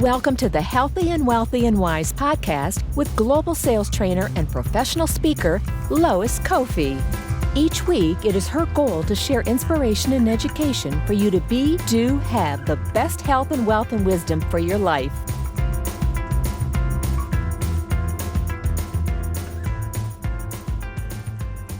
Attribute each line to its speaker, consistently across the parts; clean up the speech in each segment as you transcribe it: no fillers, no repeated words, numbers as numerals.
Speaker 1: Welcome to the Healthy and Wealthy and Wise podcast with global sales trainer and professional speaker, Lois Kofi. Each week, it is her goal to share inspiration and education for you to be, do, have the best health and wealth and wisdom for your life.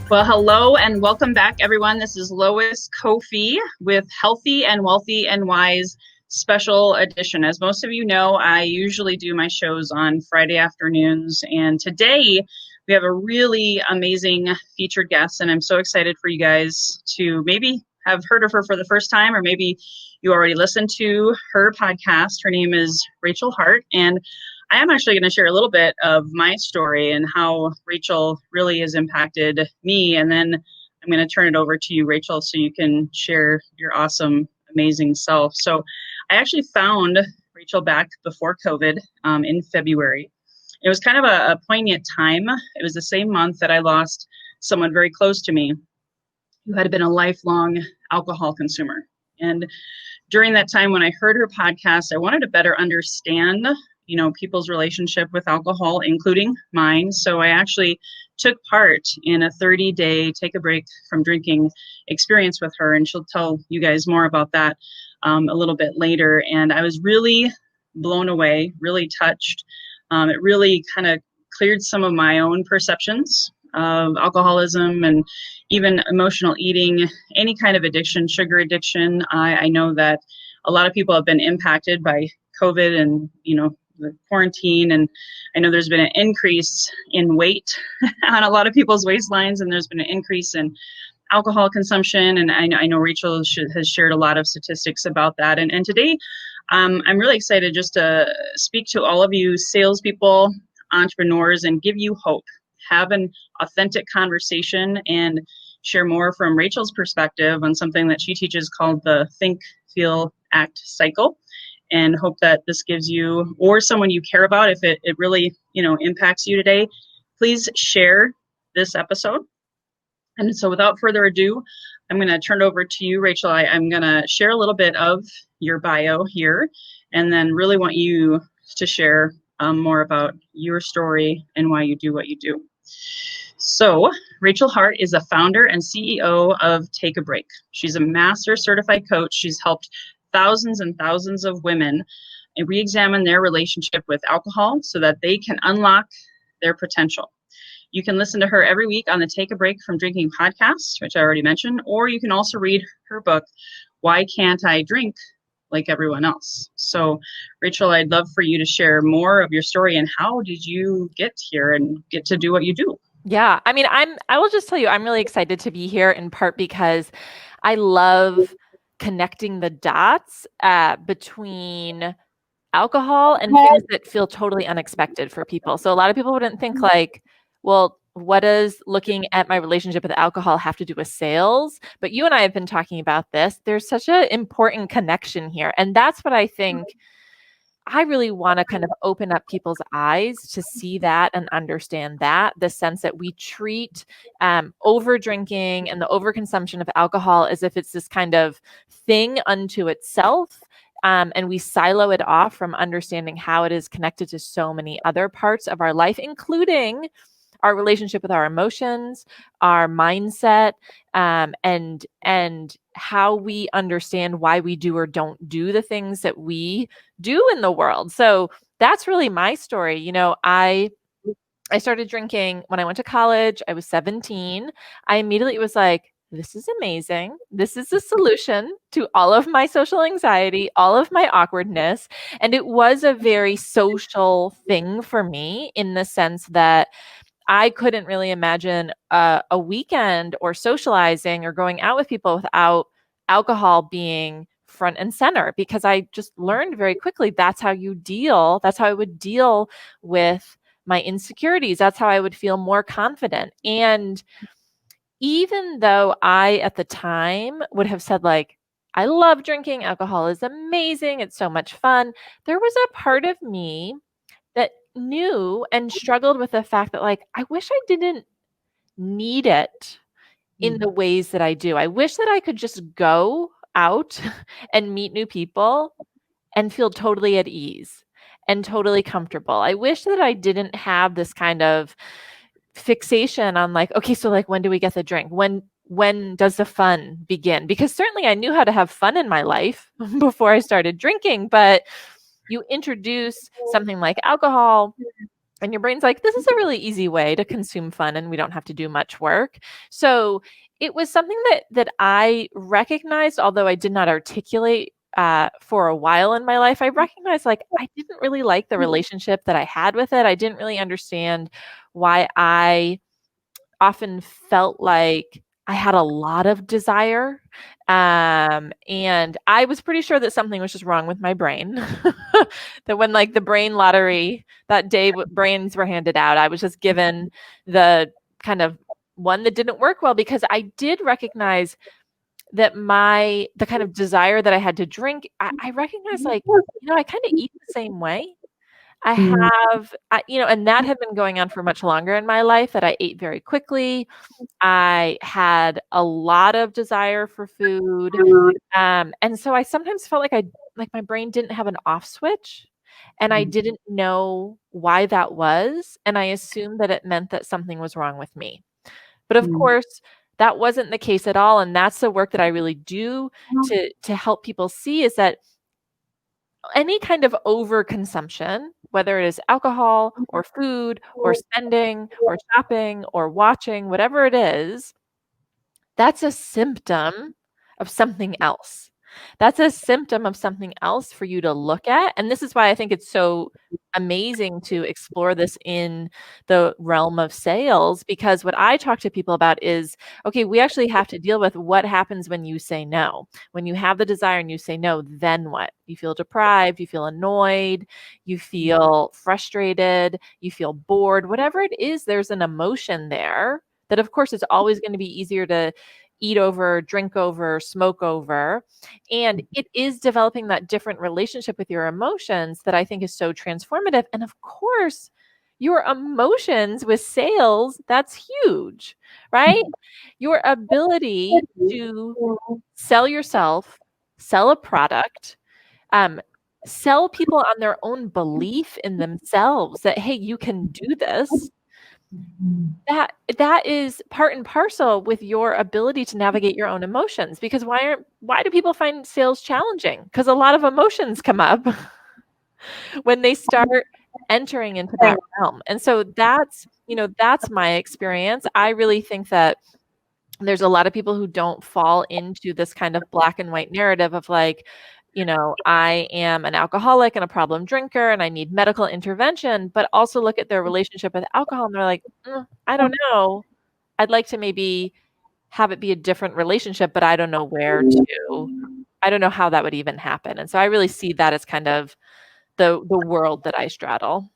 Speaker 2: Well, hello and welcome back, everyone. This is Lois Kofi with Healthy and Wealthy and Wise Special Edition. As most of you know, I usually do my shows on Friday afternoons, and today we have a really amazing featured guest, and I'm so excited for you guys to maybe have heard of her for the first time, or maybe you already listened to her podcast. Her name is Rachel Hart, and I am actually going to share a little bit of my story and how Rachel really has impacted me, and then I'm going to turn it over to you, Rachel, so you can share your awesome, amazing self. So I actually found Rachel back before COVID in February. It was kind of a poignant time. It was the same month that I lost someone very close to me who had been a lifelong alcohol consumer. And during that time when I heard her podcast, I wanted to better understand, people's relationship with alcohol, including mine. So I actually took part in a 30-day take a break from drinking experience with her, and she'll tell you guys more about that a little bit later. And I was really blown away, really touched. It really kind of cleared some of my own perceptions of alcoholism and even emotional eating, any kind of addiction, sugar addiction. I know that a lot of people have been impacted by COVID and, the quarantine. And I know there's been an increase in weight on a lot of people's waistlines, and there's been an increase in alcohol consumption. And I know Rachel has shared a lot of statistics about that. And today, I'm really excited just to speak to all of you salespeople, entrepreneurs, and give you hope. Have an authentic conversation and share more from Rachel's perspective on something that she teaches called the Think, Feel, Act cycle. And hope that this gives you or someone you care about, if it really, impacts you today, please share this episode. And so without further ado, I'm going to turn it over to you, Rachel. I'm going to share a little bit of your bio here, and then really want you to share more about your story and why you do what you do. So Rachel Hart is a founder and CEO of Take a Break. She's a master certified coach. She's helped thousands and thousands of women and reexamine their relationship with alcohol so that they can unlock their potential. You can listen to her every week on the Take a Break from Drinking podcast, which I already mentioned, or you can also read her book, Why Can't I Drink Like Everyone Else? So, Rachel, I'd love for you to share more of your story and how did you get here and get to do what you do?
Speaker 3: Yeah, I will just tell you, I'm really excited to be here, in part because I love connecting the dots between alcohol and things that feel totally unexpected for people. So a lot of people wouldn't think like, well, what does looking at my relationship with alcohol have to do with sales? But you and I have been talking about this. There's such an important connection here. And that's what I think I really want to kind of open up people's eyes to see that and understand that, the sense that we treat over drinking and the overconsumption of alcohol as if it's this kind of thing unto itself. And we silo it off from understanding how it is connected to so many other parts of our life, including our relationship with our emotions, our mindset, and how we understand why we do or don't do the things that we do in the world. So that's really my story. I started drinking when I went to college. I was 17. I immediately was like, this is amazing. This is the solution to all of my social anxiety, all of my awkwardness. And it was a very social thing for me, in the sense that I couldn't really imagine a weekend or socializing or going out with people without alcohol being front and center, because I just learned very quickly that's how I would deal with my insecurities. That's how I would feel more confident. And even though I, at the time, would have said like, I love drinking, alcohol is amazing, it's so much fun, there was a part of me that knew and struggled with the fact that like, I wish I didn't need it in the ways that I do. I wish that I could just go out and meet new people and feel totally at ease. and totally comfortable. I wish that I didn't have this kind of fixation on like, okay, so like when do we get the drink? When does the fun begin? Because certainly I knew how to have fun in my life before I started drinking, but you introduce something like alcohol and your brain's like, this is a really easy way to consume fun and we don't have to do much work. So it was something that I recognized, although I did not articulate for a while in my life. I recognized like I didn't really like the relationship that I had with it. I didn't really understand why I often felt like I had a lot of desire. And I was pretty sure that something was just wrong with my brain. That when like the brain lottery that day brains were handed out, I was just given the kind of one that didn't work well, because I did recognize that the kind of desire that I had to drink, I recognize like, I kind of eat the same way. I have, and that had been going on for much longer in my life, that I ate very quickly. I had a lot of desire for food. And so I sometimes felt like my brain didn't have an off switch, and I didn't know why that was. And I assumed that it meant that something was wrong with me. But of course, that wasn't the case at all. And that's the work that I really do to help people see, is that any kind of overconsumption, whether it is alcohol or food or spending or shopping or watching, whatever it is, that's a symptom of something else. That's a symptom of something else for you to look at. And this is why I think it's so amazing to explore this in the realm of sales, because what I talk to people about is, okay, we actually have to deal with what happens when you say no. When you have the desire and you say no, then what? You feel deprived, you feel annoyed, you feel frustrated, you feel bored, whatever it is, there's an emotion there that, of course, is always going to be easier to eat over, drink over, smoke over. And it is developing that different relationship with your emotions that I think is so transformative. And of course, your emotions with sales, that's huge, right? Your ability to sell yourself, sell a product, sell people on their own belief in themselves that, hey, you can do this. That is part and parcel with your ability to navigate your own emotions. Because why do people find sales challenging? Because a lot of emotions come up when they start entering into that realm. And so that's my experience. I really think that there's a lot of people who don't fall into this kind of black and white narrative of like, I am an alcoholic and a problem drinker and I need medical intervention, but also look at their relationship with alcohol and they're like, I don't know. I'd like to maybe have it be a different relationship, but I don't know I don't know how that would even happen. And so I really see that as kind of the world that I straddle.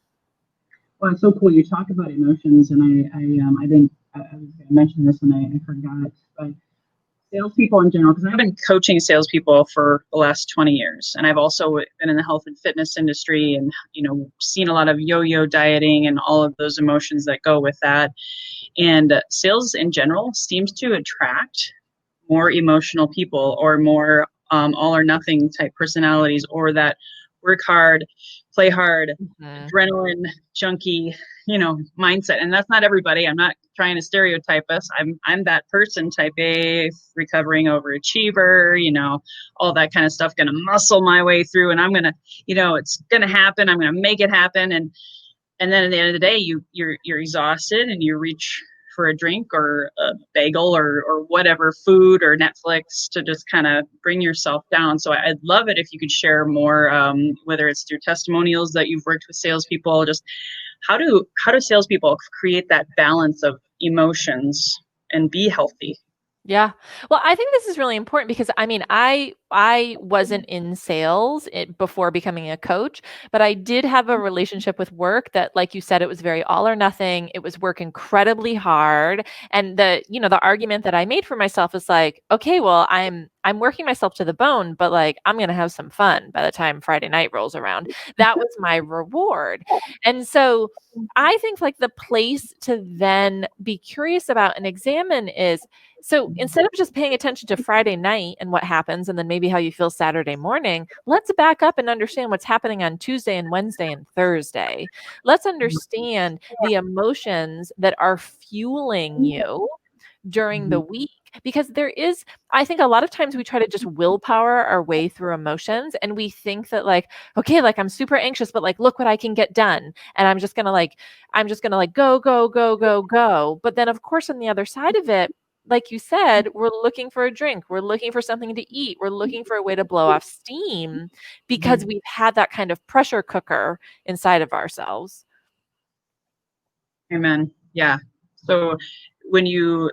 Speaker 4: Well, it's so cool. You talk about emotions, and I think I was going to mention this and I forgot, but salespeople in general, because
Speaker 2: I've been coaching salespeople for the last 20 years, and I've also been in the health and fitness industry, and seen a lot of yo-yo dieting and all of those emotions that go with that. And sales in general seems to attract more emotional people, or more all or nothing type personalities, or that work hard, play hard, adrenaline junkie, mindset. And that's not everybody. I'm not trying to stereotype us. I'm that person, type A, recovering overachiever, all that kind of stuff, going to muscle my way through, and I'm going to, it's going to happen. I'm going to make it happen. And then at the end of the day, you're exhausted and you reach for a drink or a bagel or whatever, food or Netflix, to just kind of bring yourself down. So I'd love it if you could share more, whether it's through testimonials that you've worked with salespeople, just how do salespeople create that balance of emotions and be healthy?
Speaker 3: Yeah. Well, I think this is really important because I wasn't in sales before becoming a coach, but I did have a relationship with work that, like you said, it was very all or nothing. It was work incredibly hard. And the argument that I made for myself is like, okay, well, I'm working myself to the bone, but like, I'm going to have some fun by the time Friday night rolls around. That was my reward. And so I think like the place to then be curious about and examine is So instead of just paying attention to Friday night and what happens, and then maybe how you feel Saturday morning, let's back up and understand what's happening on Tuesday and Wednesday and Thursday. Let's understand the emotions that are fueling you during the week, because I think a lot of times we try to just willpower our way through emotions, and we think that like, okay, like I'm super anxious, but like, look what I can get done. And I'm just going to like go, go, go, go, go. But then of course, on the other side of it, like you said, we're looking for a drink. We're looking for something to eat. We're looking for a way to blow off steam because we've had that kind of pressure cooker inside of ourselves.
Speaker 2: Amen. Yeah. So when you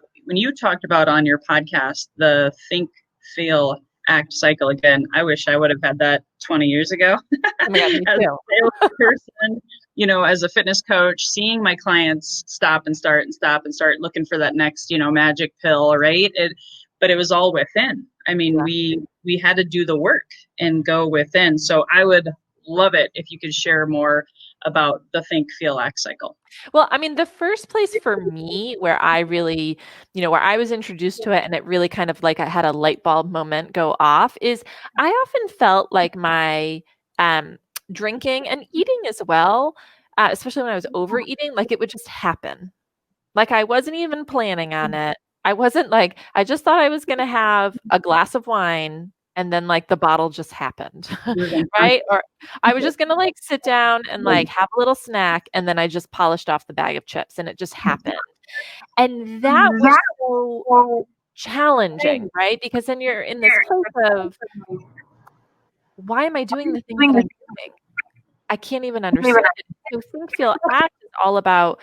Speaker 2: talked about on your podcast the think, feel, act cycle, again, I wish I would have had that 20 years ago.
Speaker 3: Oh my God, me
Speaker 2: As
Speaker 3: too.
Speaker 2: a salesperson, as a fitness coach, seeing my clients stop and start looking for that next, magic pill, right? But it was all within. I mean, we had to do the work and go within. So I would love it if you could share more about the think, feel, act cycle.
Speaker 3: Well, I mean, the first place for me where I really, where I was introduced to it and it really kind of like I had a light bulb moment go off is I often felt like my drinking and eating as well, especially when I was overeating, like it would just happen. Like I wasn't even planning on it. I wasn't like, I just thought I was going to have a glass of wine and then like the bottle just happened, right? Or I was just going to like sit down and like have a little snack and then I just polished off the bag of chips and it just happened. And that was so challenging, right? Because then you're in this place of, why am I doing the things that I'm doing? I can't even understand it. So think, feel, act is all about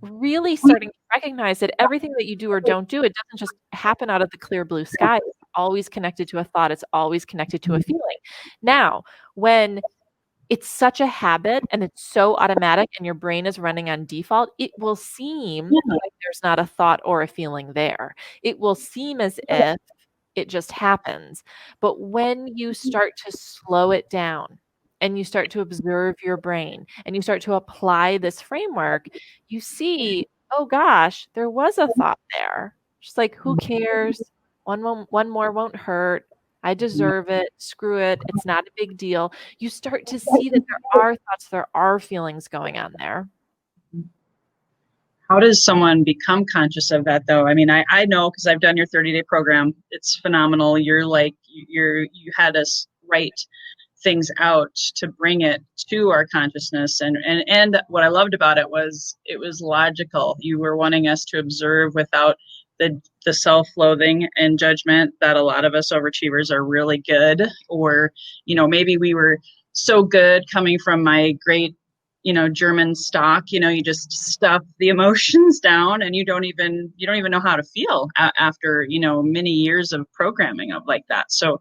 Speaker 3: really starting to recognize that everything that you do or don't do, it doesn't just happen out of the clear blue sky. It's always connected to a thought. It's always connected to a feeling. Now, when it's such a habit and it's so automatic and your brain is running on default, it will seem like there's not a thought or a feeling there. It will seem as if it just happens. But when you start to slow it down and you start to observe your brain and you start to apply this framework, you see, oh gosh, there was a thought there. Just like, who cares? One more won't hurt. I deserve it. Screw it. It's not a big deal. You start to see that there are thoughts, there are feelings going on there.
Speaker 2: How does someone become conscious of that though? I mean, I know because I've done your 30-day program. It's phenomenal. You had us write things out to bring it to our consciousness. And what I loved about it was logical. You were wanting us to observe without the self-loathing and judgment that a lot of us overachievers are really good, or, maybe we were so good coming from my great, German stock, you just stuff the emotions down and you don't even know how to feel after, many years of programming of like that. So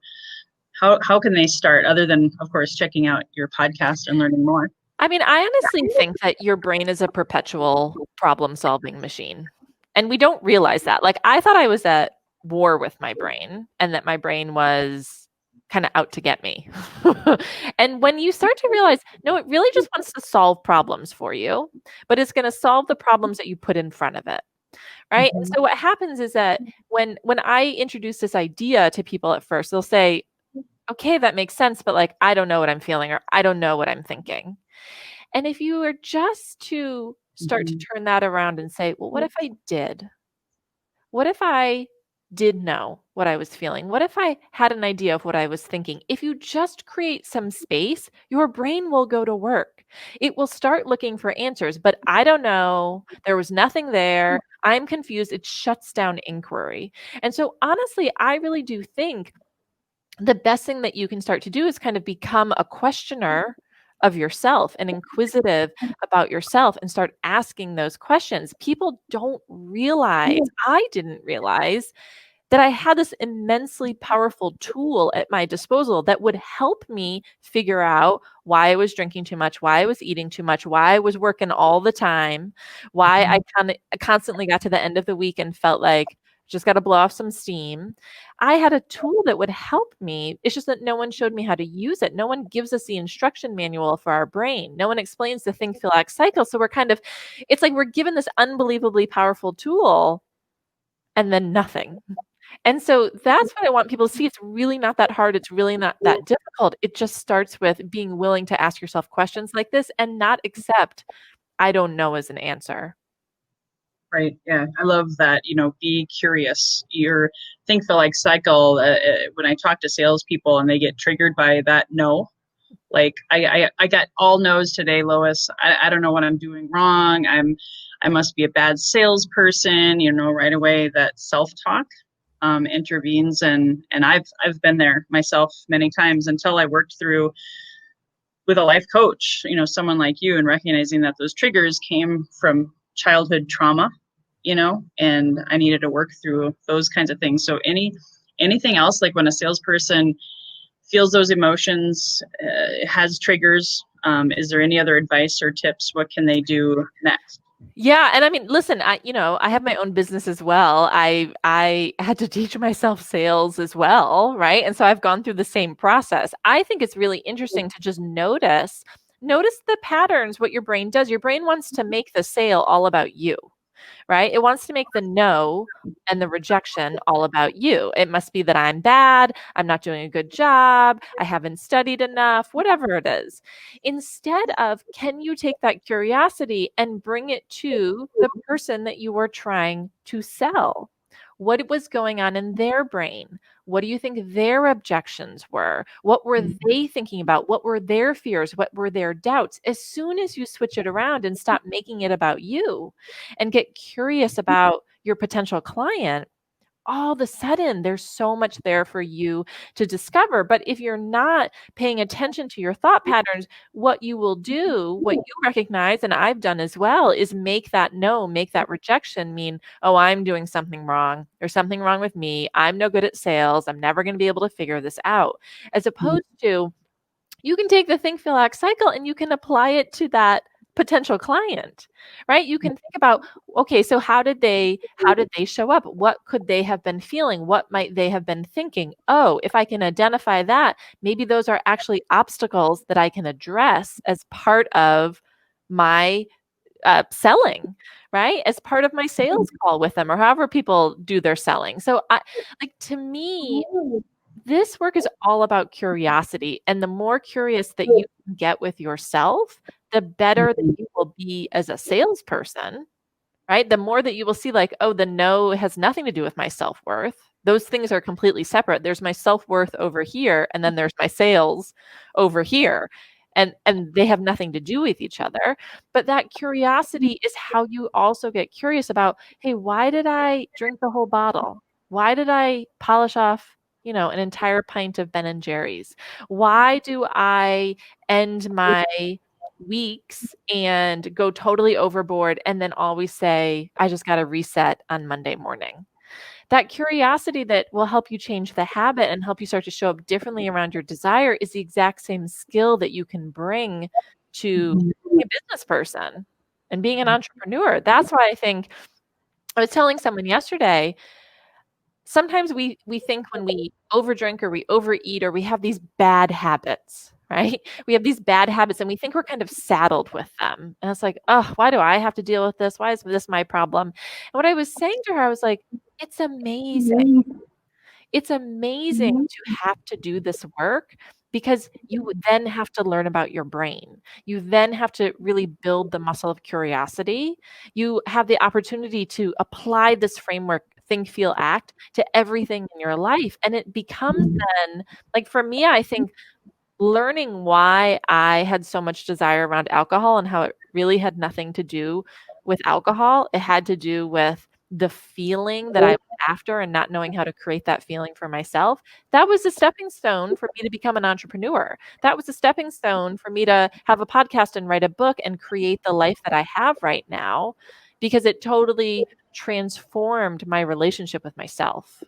Speaker 2: how can they start, other than, of course, checking out your podcast and learning more?
Speaker 3: I mean, I honestly think that your brain is a perpetual problem-solving machine. And we don't realize that. Like, I thought I was at war with my brain and that my brain was kind of out to get me. And when you start to realize, no, it really just wants to solve problems for you, but it's going to solve the problems that you put in front of it. Right. And so what happens is that when I introduce this idea to people at first, they'll say, okay, that makes sense, but like, I don't know what I'm feeling or I don't know what I'm thinking. And if you were just to start to turn that around and say, well, what if I did? What if I did know what I was feeling? What if I had an idea of what I was thinking? If you just create some space, your brain will go to work. It will start looking for answers, but I don't know. There was nothing there. I'm confused. It shuts down inquiry. And so honestly, I really do think the best thing that you can start to do is kind of become a questioner of yourself and inquisitive about yourself and start asking those questions. People don't realize, I didn't realize, that I had this immensely powerful tool at my disposal that would help me figure out why I was drinking too much, why I was eating too much, why I was working all the time, why I constantly got to the end of the week and felt like just got to blow off some steam. I had a tool that would help me. It's just that no one showed me how to use it. No one gives us the instruction manual for our brain. No one explains the think, feel, act cycle. So we're it's like we're given this unbelievably powerful tool, and then nothing. And so that's what I want people to see. It's really not that hard. It's really not that difficult. It just starts with being willing to ask yourself questions like this and not accept I don't know as an answer.
Speaker 2: Right. Yeah. I love that. Be curious. Your think, feel, like cycle. When I talk to salespeople and they get triggered by that no, like I got all no's today, Lois. I don't know what I'm doing wrong. I must be a bad salesperson. Right away that self-talk intervenes, and I've been there myself many times until I worked through with a life coach, someone like you, and recognizing that those triggers came from childhood trauma, and I needed to work through those kinds of things. So anything else, like when a salesperson feels those emotions, has triggers, is there any other advice or tips? What can they do next?
Speaker 3: Yeah, and I mean, listen, I have my own business as well. I had to teach myself sales as well, right? And so I've gone through the same process. I think it's really interesting to just notice the patterns, what your brain does. Your brain wants to make the sale all about you, right? It wants to make the no and the rejection all about you. It must be that I'm bad, I'm not doing a good job, I haven't studied enough, whatever it is. Instead of, can you take that curiosity and bring it to the person that you were trying to sell? What was going on in their brain? What do you think their objections were? What were they thinking about? What were their fears? What were their doubts? As soon as you switch it around and stop making it about you and get curious about your potential client, all of a sudden there's so much there for you to discover. But if you're not paying attention to your thought patterns, what you will do, what you recognize, and I've done as well, is make that no, make that rejection mean, oh, I'm doing something wrong. There's something wrong with me. I'm no good at sales. I'm never going to be able to figure this out. As opposed to, you can take the think, feel, act cycle and you can apply it to that potential client, right? You can think about, okay, so how did they show up? What could they have been feeling? What might they have been thinking? Oh, if I can identify that, maybe those are actually obstacles that I can address as part of my selling, right? As part of my sales call with them, or however people do their selling. So to me, this work is all about curiosity. And the more curious that you can get with yourself, the better that you will be as a salesperson, right? The more that you will see, like, oh, the no has nothing to do with my self-worth. Those things are completely separate. There's my self-worth over here, and then there's my sales over here. And they have nothing to do with each other. But that curiosity is how you also get curious about, hey, why did I drink the whole bottle? Why did I polish off, an entire pint of Ben and Jerry's? Why do I end my weeks and go totally overboard and then always say, I just got to reset on Monday morning? That curiosity that will help you change the habit and help you start to show up differently around your desire is the exact same skill that you can bring to being a business person and being an entrepreneur. That's why I think I was telling someone yesterday, sometimes we think when we overdrink or we overeat or we have these bad habits, right? We have these bad habits and we think we're kind of saddled with them. And it's like, oh, why do I have to deal with this? Why is this my problem? And what I was saying to her, I was like, it's amazing. It's amazing to have to do this work because you would then have to learn about your brain. You then have to really build the muscle of curiosity. You have the opportunity to apply this framework, think, feel, act, to everything in your life. And it becomes then, like for me, I think learning why I had so much desire around alcohol and how it really had nothing to do with alcohol. It had to do with the feeling that I was after and not knowing how to create that feeling for myself. That was a stepping stone for me to become an entrepreneur. That was a stepping stone for me to have a podcast and write a book and create the life that I have right now, because it totally transformed my relationship with myself.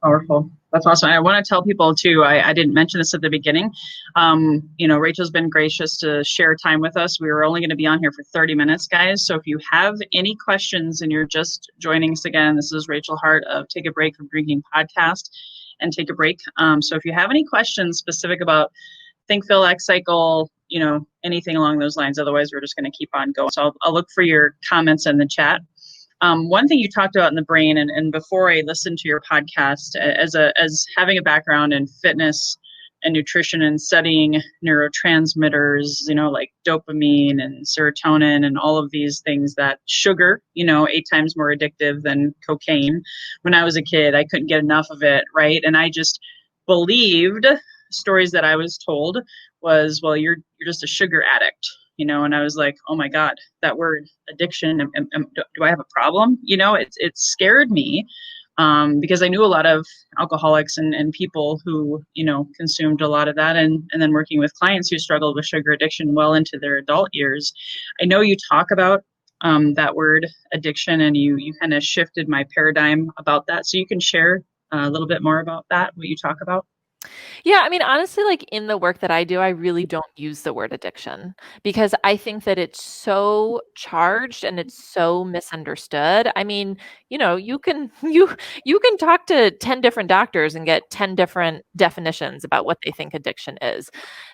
Speaker 2: Powerful. That's awesome. I want to tell people too, I didn't mention this at the beginning. Rachel's been gracious to share time with us. We were only going to be on here for 30 minutes, guys. So if you have any questions and you're just joining us again, this is Rachel Hart of Take a Break from Drinking podcast and Take a Break. So if you have any questions specific about think, feel, act, cycle, anything along those lines, otherwise we're just going to keep on going. So I'll look for your comments in the chat. One thing you talked about in the brain, and before I listened to your podcast, as having a background in fitness and nutrition and studying neurotransmitters, like dopamine and serotonin and all of these things, that sugar, 8 times more addictive than cocaine. When I was a kid, I couldn't get enough of it, right? And I just believed stories that I was told was, well, you're just a sugar addict, and I was like, oh my God, that word addiction, do I have a problem? It scared me, because I knew a lot of alcoholics and people who, consumed a lot of that, and then working with clients who struggled with sugar addiction well into their adult years. I know you talk about that word addiction, and you kind of shifted my paradigm about that. So you can share a little bit more about that, what you talk about.
Speaker 3: Yeah, I mean, honestly, like in the work that I do, I really don't use the word addiction because I think that it's so charged and it's so misunderstood. I mean, you can you can talk to 10 different doctors and get 10 different definitions about what they think addiction is.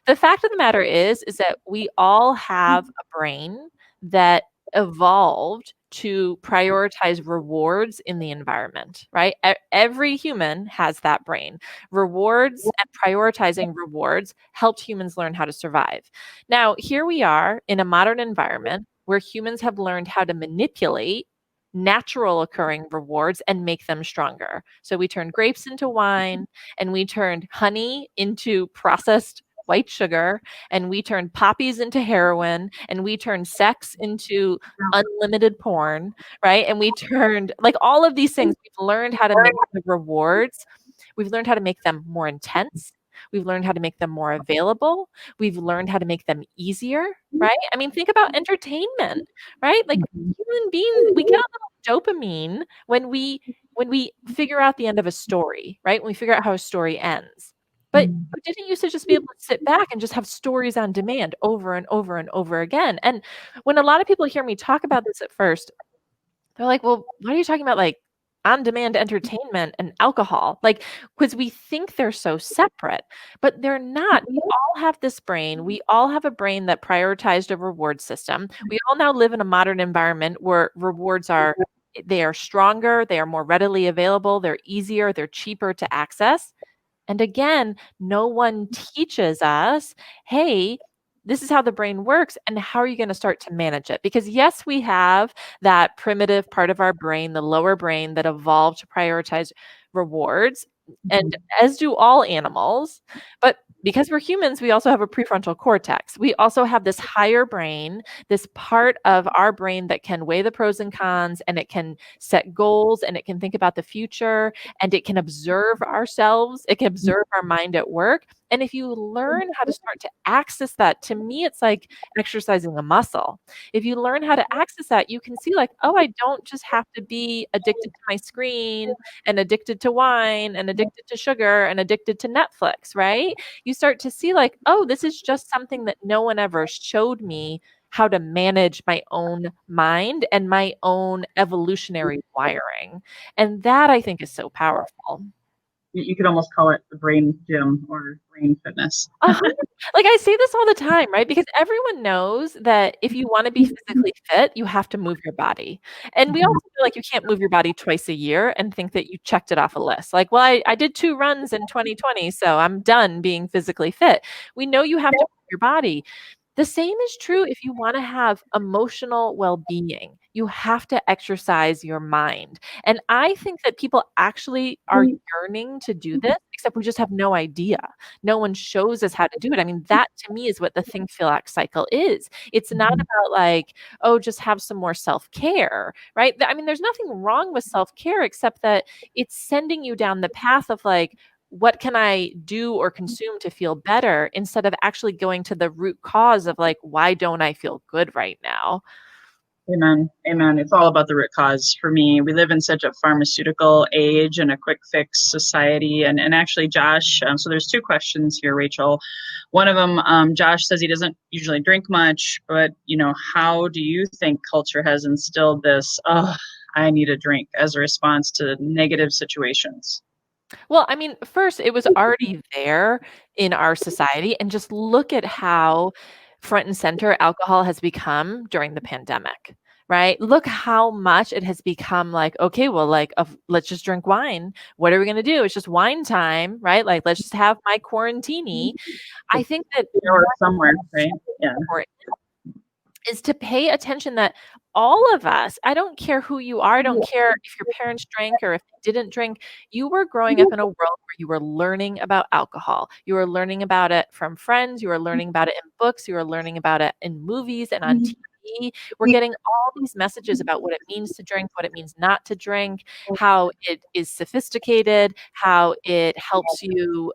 Speaker 3: The fact of the matter is that we all have a brain that evolved to prioritize rewards in the environment, right? Every human has that brain. Rewards and prioritizing rewards helped humans learn how to survive. Now, here we are in a modern environment where humans have learned how to manipulate natural occurring rewards and make them stronger. So we turned grapes into wine, and we turned honey into processed white sugar, and we turned poppies into heroin, and we turned sex into unlimited porn, right? And we turned like all of these things. We've learned how to make the rewards. We've learned how to make them more intense. We've learned how to make them more available. We've learned how to make them easier, right? I mean, think about entertainment, right? Like human beings, we get a little dopamine when we figure out the end of a story, right? When we figure out how a story ends. But you didn't used to just be able to sit back and just have stories on demand over and over and over again. And when a lot of people hear me talk about this at first, they're like, well, what are you talking about? Like on demand entertainment and alcohol? Like, because we think they're so separate, but they're not. We all have this brain. We all have a brain that prioritized a reward system. We all now live in a modern environment where rewards they are stronger, they are more readily available, they're easier, they're cheaper to access. And again, no one teaches us, hey, this is how the brain works and how are you going to start to manage it? Because yes, we have that primitive part of our brain, the lower brain that evolved to prioritize rewards, and as do all animals. But because we're humans, we also have a prefrontal cortex. We also have this higher brain, this part of our brain that can weigh the pros and cons, and it can set goals, and it can think about the future, and it can observe ourselves. It can observe our mind at work. And if you learn how to start to access that, to me, it's like exercising a muscle. If you learn how to access that, you can see like, oh, I don't just have to be addicted to my screen and addicted to wine and addicted to sugar and addicted to Netflix, right? You start to see like, oh, this is just something that no one ever showed me how to manage my own mind and my own evolutionary wiring. And that I think is so powerful.
Speaker 2: You could almost call it the brain gym or brain fitness.
Speaker 3: Like I say this all the time, right? Because everyone knows that if you want to be physically fit, you have to move your body. And we also feel like you can't move your body twice a year and think that you checked it off a list. Like, well, I did 2 runs in 2020, so I'm done being physically fit. We know you have to move your body. The same is true if you want to have emotional well-being. You have to exercise your mind. And I think that people actually are yearning to do this, except we just have no idea. No one shows us how to do it. I mean, that to me is what the think, feel, act cycle is. It's not about like, oh, just have some more self-care, right? I mean, there's nothing wrong with self-care except that it's sending you down the path of like, what can I do or consume to feel better instead of actually going to the root cause of like, why don't I feel good right now?
Speaker 2: Amen. Amen. It's all about the root cause for me. We live in such a pharmaceutical age and a quick fix society. And actually, Josh, so there's 2 questions here, Rachel. One of them, Josh says he doesn't usually drink much, but, how do you think culture has instilled this, oh, I need a drink as a response to negative situations?
Speaker 3: Well, I mean, first, it was already there in our society, and just look at how front and center alcohol has become during the pandemic, right? Look how much it has become like, okay, well, like, let's just drink wine. What are we going to do? It's just wine time, right? Like, let's just have my quarantini. I think that
Speaker 2: Or somewhere, right? Yeah.
Speaker 3: important is to pay attention that all of us, I don't care who you are, I don't care if your parents drank or if they didn't drink, you were growing up in a world where you were learning about alcohol. You were learning about it from friends, you were learning about it in books, you were learning about it in movies and on TV. We're getting all these messages about what it means to drink, what it means not to drink, how it is sophisticated, how it helps you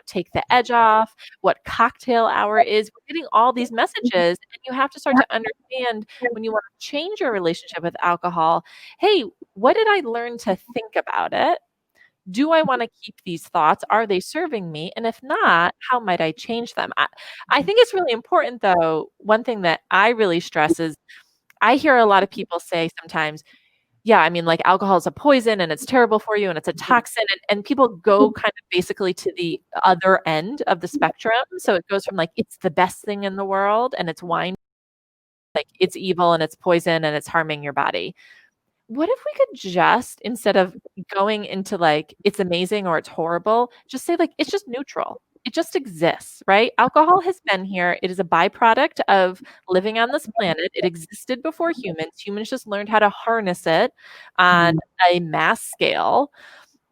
Speaker 3: take the edge off, what cocktail hour is. We're getting all these messages, and you have to start to understand when you want to change your relationship with alcohol. Hey, what did I learn to think about it? Do I want to keep these thoughts? Are they serving me? And if not, how might I change them? I think it's really important, though. One thing that I really stress is I hear a lot of people say sometimes, yeah, I mean, like alcohol is a poison and it's terrible for you and it's a toxin. And people go kind of basically to the other end of the spectrum. So it goes from like, it's the best thing in the world and it's wine, like it's evil and it's poison and it's harming your body. What if we could just, instead of going into like, it's amazing or it's horrible, just say like, it's just neutral. It just exists, right? Alcohol has been here. It is a byproduct of living on this planet. It existed before humans. Humans just learned how to harness it on a mass scale.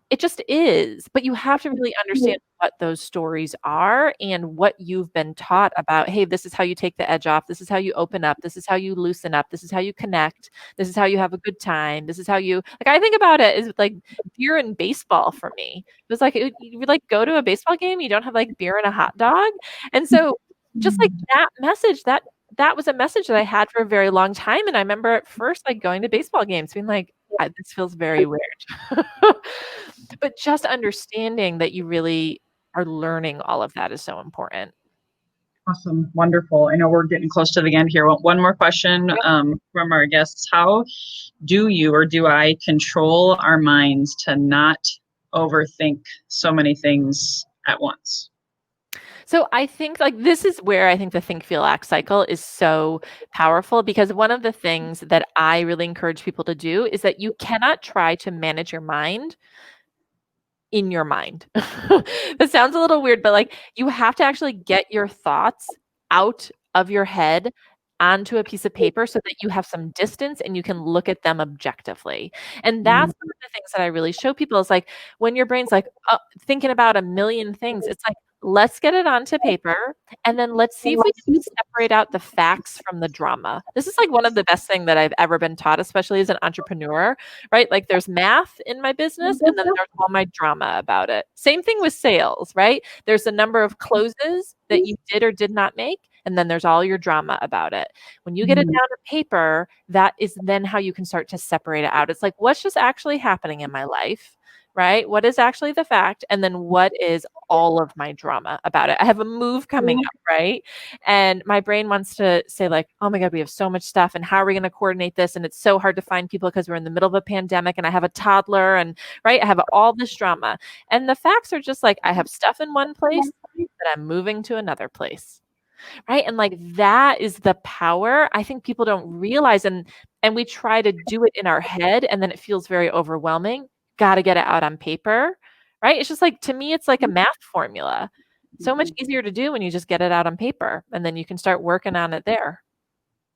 Speaker 3: It just is, but you have to really understand what those stories are and what you've been taught about, hey, this is how you take the edge off. This is how you open up. This is how you loosen up. This is how you connect. This is how you have a good time. This is how you, like, I think about it as like beer and baseball for me. It was like, you would like go to a baseball game, you don't have like beer and a hot dog. And so just like that message, that was a message that I had for a very long time. And I remember at first, like going to baseball games being like, this feels very weird. But just understanding that you really are learning all of that is so important.
Speaker 2: Awesome. Wonderful. I know we're getting close to the end here. One more question from our guests. How do you or do I control our minds to not overthink so many things at once?
Speaker 3: So I think like this is where I think the think, feel, act cycle is so powerful, because one of the things that I really encourage people to do is that you cannot try to manage your mind in your mind. That sounds a little weird, but like you have to actually get your thoughts out of your head onto a piece of paper so that you have some distance and you can look at them objectively. And that's one of the things that I really show people is like when your brain's like thinking about a million things, it's like, let's get it onto paper and then let's see if we can separate out the facts from the drama. This is like one of the best things that I've ever been taught, especially as an entrepreneur, right? Like there's math in my business and then there's all my drama about it. Same thing with sales, right? There's the number of closes that you did or did not make. And then there's all your drama about it. When you get it down to paper, that is then how you can start to separate it out. It's like, what's just actually happening in my life? Right? What is actually the fact? And then what is all of my drama about it? I have a move coming up, right? And my brain wants to say like, oh my God, we have so much stuff. And how are we going to coordinate this? And it's so hard to find people because we're in the middle of a pandemic and I have a toddler and right, I have all this drama. And the facts are just like, I have stuff in one place that I'm moving to another place. Right. And like that is the power I think people don't realize. And we try to do it in our head and then it feels very overwhelming. Got to get it out on paper, right? It's just like, to me, it's like a math formula. So much easier to do when you just get it out on paper and then you can start working on it there.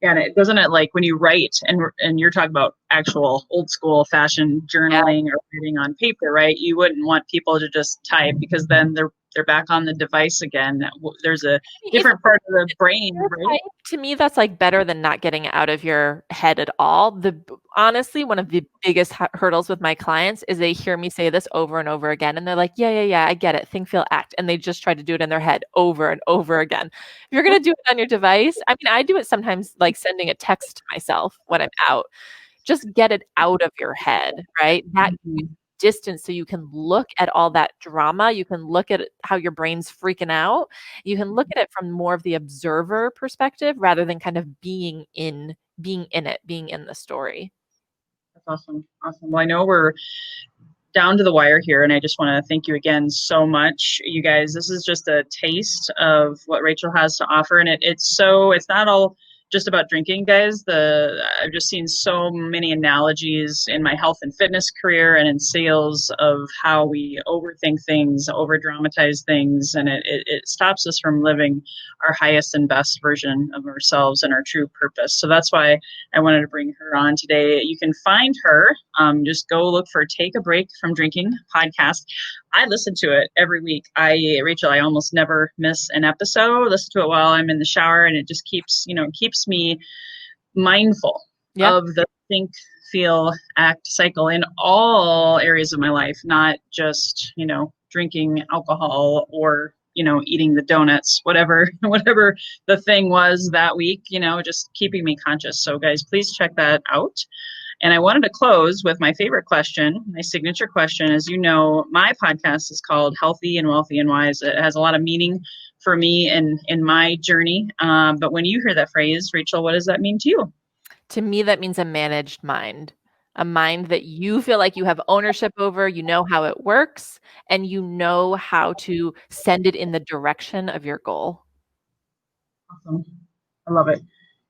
Speaker 2: Yeah, and doesn't it like when you write and you're talking about actual old school fashioned journaling or writing on paper, right? You wouldn't want people to just type because then they're back on the device again. There's a different part of the brain, right?
Speaker 3: To me, that's like better than not getting it out of your head at all. Honestly, one of the biggest hurdles with my clients is they hear me say this over and over again. And they're like, yeah, I get it. Think, feel, act. And they just try to do it in their head over and over again. If you're going to do it on your device, I mean, I do it sometimes like sending a text to myself when I'm out. Just get it out of your head, right? That distance so you can look at all that drama. You can look at how your brain's freaking out. You can look at it from more of the observer perspective rather than kind of being in it, being in the story.
Speaker 2: That's awesome. Well, I know we're down to the wire here, and I just want to thank you again so much, you guys. This is just a taste of what Rachel has to offer, and it's not all just about drinking, guys. I've just seen so many analogies in my health and fitness career and in sales of how we overthink things, over dramatize things, and it stops us from living our highest and best version of ourselves and our true purpose. So that's why I wanted to bring her on today. You can find her, just go look for Take a Break from Drinking podcast. I listen to it every week. Rachel, I almost never miss an episode. Listen to it while I'm in the shower, and it just keeps me mindful of the think, feel, act cycle in all areas of my life, not just, drinking alcohol or, eating the donuts, whatever the thing was that week, just keeping me conscious. So guys, please check that out. And I wanted to close with my favorite question, my signature question. As you know, my podcast is called Healthy and Wealthy and Wise. It has a lot of meaning for me and in my journey. But when you hear that phrase, Rachel, what does that mean to you?
Speaker 3: To me, that means a managed mind, a mind that you feel like you have ownership over, you know how it works, and you know how to send it in the direction of your goal.
Speaker 4: Awesome. I love it.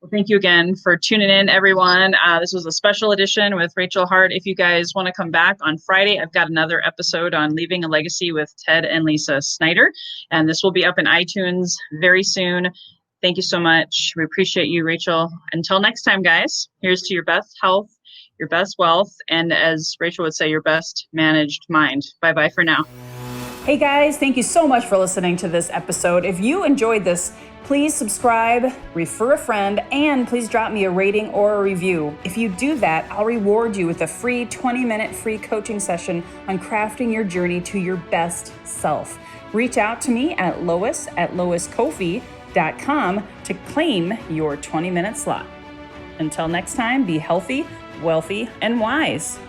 Speaker 2: Well, thank you again for tuning in, everyone. This was a special edition with Rachel Hart. If you guys want to come back on Friday, I've got another episode on Leaving a Legacy with Ted and Lisa Snyder, and this will be up in iTunes very soon. Thank you so much. We appreciate you, Rachel. Until next time, guys, here's to your best health, your best wealth, and as Rachel would say, your best managed mind. Bye-bye for now.
Speaker 5: Hey guys, thank you so much for listening to this episode. If you enjoyed this, please subscribe, refer a friend, and please drop me a rating or a review. If you do that, I'll reward you with a free 20-minute free coaching session on crafting your journey to your best self. Reach out to me at lois@loiscoffee.com to claim your 20-minute slot. Until next time, be healthy, wealthy, and wise.